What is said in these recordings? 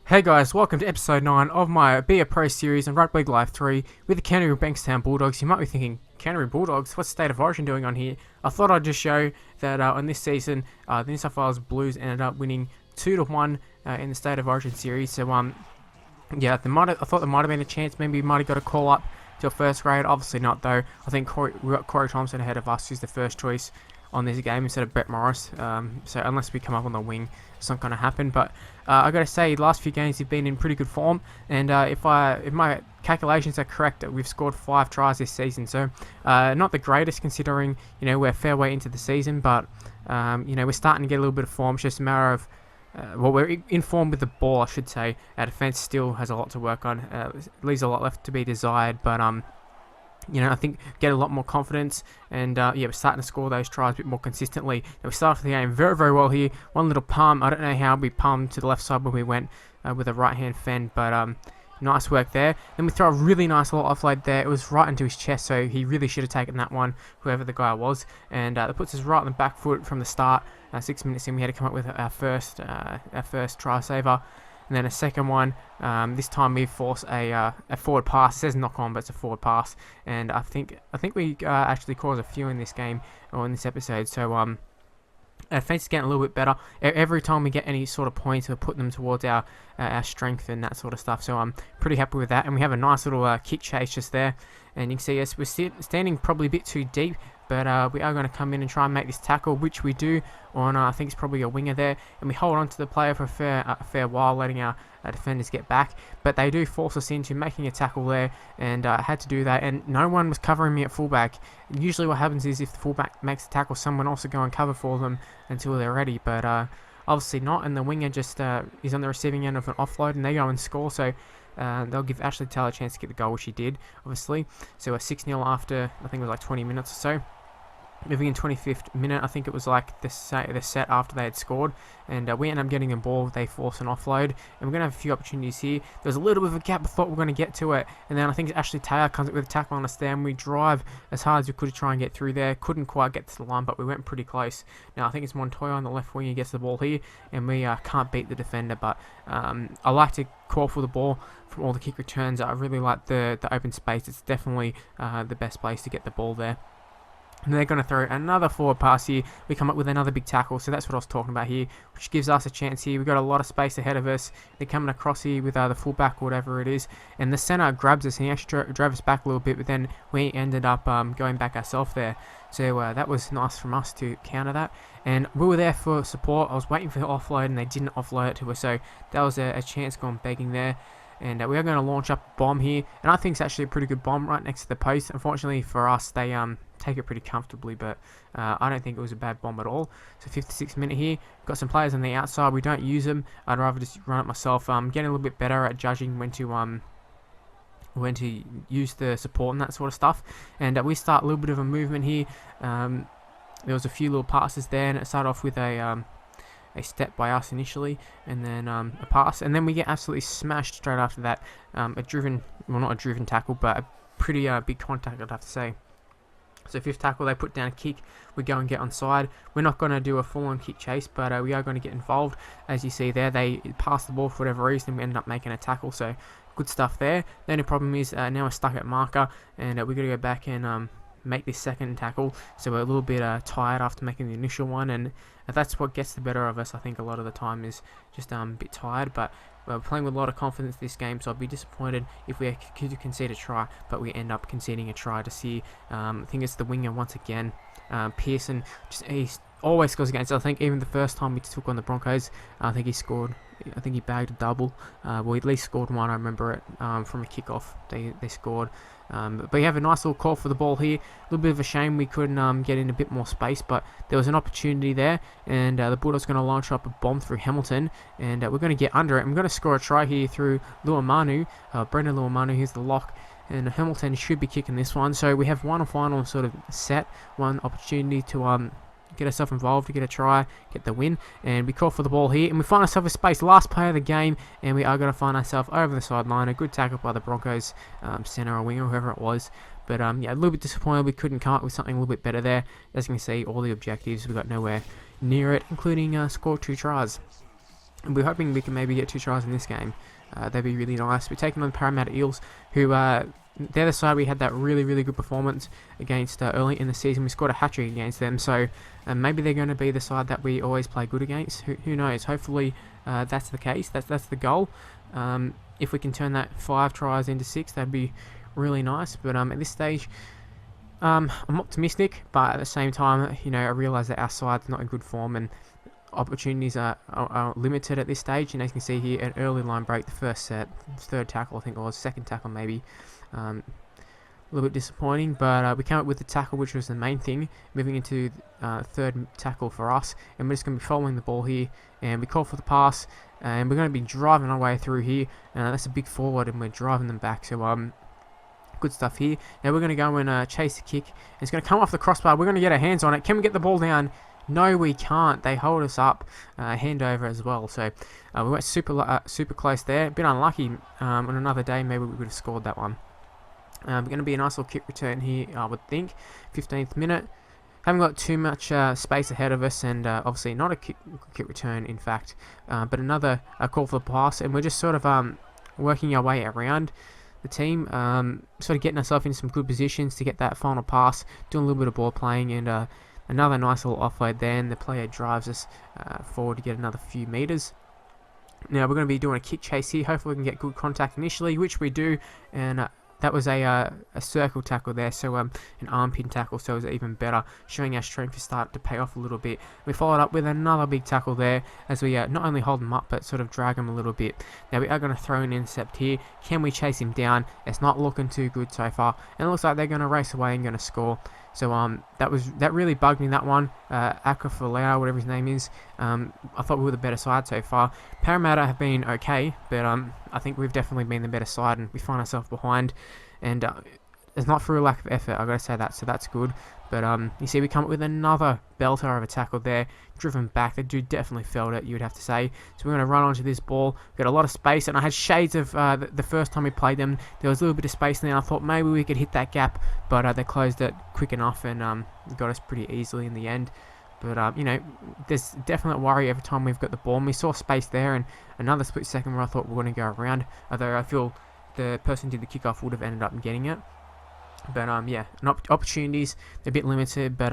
Hey guys, welcome to episode 9 of my Be a Pro series on Rugby League Live 3 with the Canterbury-Bankstown Bulldogs. You might be thinking, Canterbury Bulldogs? What's State of Origin doing on here? I thought I'd just show that on this season, the New South Wales Blues ended up winning 2-1 in the State of Origin series. So, yeah, I thought there might have been a chance. Maybe we might have got a call up to a first grade. Obviously not, though. I think we got Corey Thompson ahead of us, who's the first choice on this game instead of Brett Morris. So unless we come up on the wing, it's not going to happen. But I got to say, the last few games have been in pretty good form. And if my calculations are correct, we've scored 5 tries this season. So not the greatest considering we're a fair way into the season, but we're starting to get a little bit of form. It's just a matter of we're in form with the ball, I should say. Our defense still has a lot to work on. Leaves a lot left to be desired, but I think get a lot more confidence, and we're starting to score those tries a bit more consistently. Now, we started the game very, very well here. One little palm. I don't know how we palmed to the left side when we went with a right-hand fend, but nice work there. Then we throw a really nice little offload there. It was right into his chest, so he really should have taken that one, whoever the guy was. And that puts us right on the back foot from the start. 6 minutes in, we had to come up with our first try saver. And then a second one. This time we force a forward pass. It says knock on, but it's a forward pass. And I think we actually caused a few in this game or in this episode. So our defense is getting a little bit better. Every time we get any sort of points, we're putting them towards our strength and that sort of stuff. So I'm pretty happy with that. And we have a nice little kick chase just there. And you can see us, we're standing probably a bit too deep. But we are going to come in and try and make this tackle, which we do on, I think it's probably a winger there. And we hold on to the player for a fair while, letting our defenders get back. But they do force us into making a tackle there, and I had to do that. And no one was covering me at fullback. Usually what happens is if the fullback makes a tackle, someone else will go and cover for them until they're ready. But obviously not, and the winger just is on the receiving end of an offload, and they go and score. So they'll give Ashley Taylor a chance to get the goal, which he did, obviously. So we're 6-0 after, I think it was like 20 minutes or so. Moving in 25th minute, I think it was like the set after they had scored, and we ended up getting a ball. They force an offload, and we're going to have a few opportunities here. There's a little bit of a gap. I thought we were going to get to it, and then I think Ashley Taylor comes up with a tackle on us there, and we drive as hard as we could to try and get through there. Couldn't quite get to the line, but we went pretty close. Now I think it's Montoya on the left wing who gets the ball here, and we can't beat the defender, but I like to call for the ball from all the kick returns. I really like the open space. It's definitely the best place to get the ball there. And they're going to throw another forward pass here. We come up with another big tackle, so that's what I was talking about here, which gives us a chance here. We've got a lot of space ahead of us. They're coming across here with the fullback or whatever it is, and the centre grabs us, and he actually drove us back a little bit, but then we ended up going back ourselves there. So that was nice from us to counter that, and we were there for support. I was waiting for the offload, and they didn't offload it to us, so that was a chance gone begging there. And we are going to launch up a bomb here, and I think it's actually a pretty good bomb right next to the post. Unfortunately for us, they take it pretty comfortably, but I don't think it was a bad bomb at all. So 56th minute here, got some players on the outside. We don't use them. I'd rather just run it myself. Getting a little bit better at judging when to use the support and that sort of stuff. And we start a little bit of a movement here. There was a few little passes there, and it started off with a step by us initially, and then a pass, and then we get absolutely smashed straight after that. Not a driven tackle, but a pretty big contact, I'd have to say. So 5th tackle, they put down a kick, we go and get onside. We're not going to do a full-on kick chase, but we are going to get involved. As you see there, they pass the ball for whatever reason, we ended up making a tackle, so good stuff there. The only problem is now we're stuck at marker, and we're going to go back and make this second tackle, so we're a little bit tired after making the initial one, and that's what gets the better of us. I think a lot of the time is just a bit tired, but we're playing with a lot of confidence this game, so I'd be disappointed if we could concede a try, but we end up conceding a try to see. I think it's the winger once again, Pearson. He always scores against us. I think even the first time we took on the Broncos, I think he scored. I think he bagged a double. Well, he at least scored one. I remember it from a kickoff. They scored. But we have a nice little call for the ball here. A little bit of a shame we couldn't get in a bit more space, but there was an opportunity there, and the Bulldogs going to launch up a bomb through Hamilton, and we're going to get under it. I'm going to score a try here through Luamanu, Brendan Luamanu. Here's the lock, and Hamilton should be kicking this one. So we have one final sort of set, one opportunity to get ourselves involved, to get a try, get the win, and we call for the ball here, and we find ourselves a space, last play of the game, and we are going to find ourselves over the sideline. A good tackle by the Broncos centre or winger, whoever it was, but yeah, a little bit disappointed we couldn't come up with something a little bit better there. As you can see, all the objectives, we got nowhere near it, including score 2 tries. And we're hoping we can maybe get 2 tries in this game. That'd be really nice. We're taking on the Parramatta Eels, who they're the side we had that really good performance against early in the season. We scored a hat-trick against them, so maybe they're going to be the side that we always play good against. Who knows? Hopefully that's the case. That's the goal. If we can turn that 5 tries into 6, that'd be really nice. But at this stage, I'm optimistic, but at the same time, I realise that our side's not in good form and opportunities are limited at this stage. And as you can see here, an early line break, the first set, 3rd tackle I think it was, 2nd tackle maybe. A little bit disappointing, but we came up with the tackle, which was the main thing, moving into 3rd tackle for us, and we're just going to be following the ball here, and we call for the pass, and we're going to be driving our way through here. That's a big forward, and we're driving them back, so good stuff here. Now we're going to go and chase the kick. It's going to come off the crossbar. We're going to get our hands on it. Can we get the ball down? No, we can't. They hold us up. Handover as well. So we went super close there. A bit unlucky. On another day, maybe we would have scored that one. Going to be a nice little kick return here, I would think. 15th minute. Haven't got too much space ahead of us, and obviously not a kick return, in fact. But another call for the pass, and we're just sort of working our way around the team, sort of getting ourselves in some good positions to get that final pass, doing a little bit of ball playing, and another nice little offload there, and the player drives us forward to get another few meters. Now we're going to be doing a kick chase here. Hopefully we can get good contact initially, which we do, and that was a circle tackle there, so an arm pin tackle, so it was even better, showing our strength is starting to pay off a little bit. We followed up with another big tackle there, as we not only hold him up, but sort of drag him a little bit. Now we are going to throw an intercept here. Can we chase him down? It's not looking too good so far, and it looks like they're going to race away and going to score. So that really bugged me, that one. Akafalau, whatever his name is. I thought we were the better side so far. Parramatta have been okay, but I think we've definitely been the better side, and we find ourselves behind. And it's not through a lack of effort, I've got to say that, so that's good. But you see, we come up with another belter of a tackle there, driven back. The dude definitely felt it, you would have to say. So we're going to run onto this ball. We've got a lot of space, and I had shades of the first time we played them. There was a little bit of space there, and I thought maybe we could hit that gap, but they closed it quick enough and got us pretty easily in the end. But, there's definite worry every time we've got the ball. And we saw space there, and another split second where I thought we were going to go around, although I feel the person who did the kickoff would have ended up getting it. But yeah, opportunities, they're a bit limited, but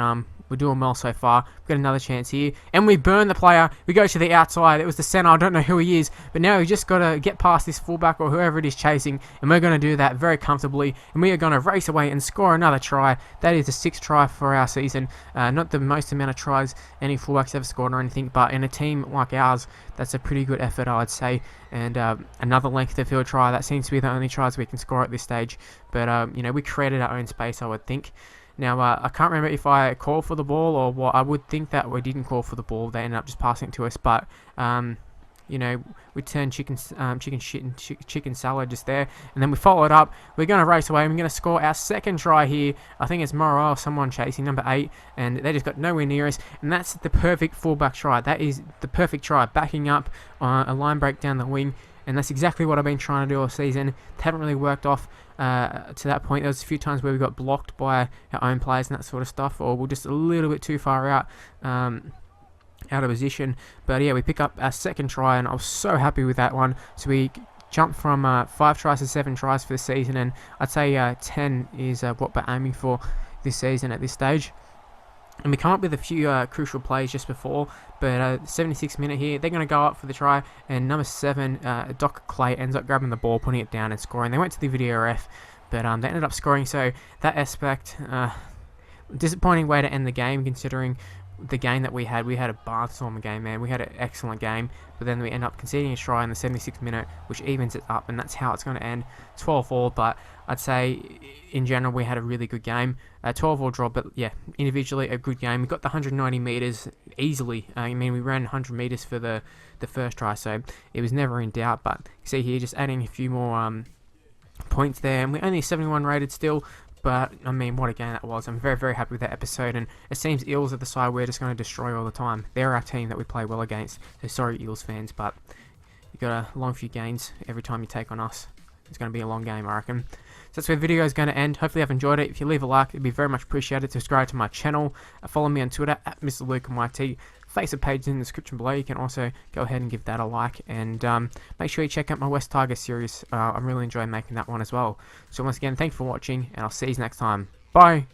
we're doing well so far. We've got another chance here, and we burn the player. We go to the outside. It was the centre. I don't know who he is, but now we just got to get past this fullback or whoever it is chasing, and we're going to do that very comfortably, and we are going to race away and score another try. That is the 6th try for our season. Not the most amount of tries any fullbacks ever scored or anything, but in a team like ours, that's a pretty good effort, I would say. And another length of field try. That seems to be the only tries we can score at this stage. But we created our own space, I would think. Now I can't remember if I called for the ball or what. I would think that we didn't call for the ball. They ended up just passing it to us. But we turned chicken shit and chicken salad just there, and then we follow it up. We're going to race away, and we're going to score our 2nd try here. I think it's Morrell, someone chasing, number 8, and they just got nowhere near us, and that's the perfect fullback try. That is the perfect try, backing up a line break down the wing, and that's exactly what I've been trying to do all season. It haven't really worked off to that point. There was a few times where we got blocked by our own players and that sort of stuff, or we're just a little bit too far out of position. But yeah, we pick up our 2nd try, and I was so happy with that one. So we jumped from 5 tries to 7 tries for the season, and I'd say 10 is what we're aiming for this season at this stage. And we come up with a few crucial plays just before, but 76th minute here, they're going to go up for the try, and number 7, Doc Clay, ends up grabbing the ball, putting it down and scoring. They went to the video ref, but they ended up scoring, so that aspect, disappointing way to end the game, considering the game that we had a barnstormer game, man. We had an excellent game, but then we end up conceding a try in the 76th minute, which evens it up, and that's how it's going to end, 12-all. But I'd say in general we had a really good game, 12-all draw, but yeah, individually a good game. We got the 190 meters easily. I mean, we ran 100 meters for the first try, so it was never in doubt. But you see here, just adding a few more points there, and we're only 71 rated still. But, I mean, what a game that was. I'm very, very happy with that episode. And it seems Eels are the side we're just going to destroy all the time. They're our team that we play well against. So sorry, Eels fans, but you got a long few gains every time you take on us. It's going to be a long game, I reckon. So that's where the video is going to end. Hopefully you've enjoyed it. If you leave a like, it'd be very much appreciated. Subscribe to my channel. Follow me on Twitter at Mr. Luke MYT. Facebook page in the description below. You can also go ahead and give that a like. And make sure you check out my West Tiger series. I'm really enjoying making that one as well. So once again, thanks for watching, and I'll see you next time. Bye!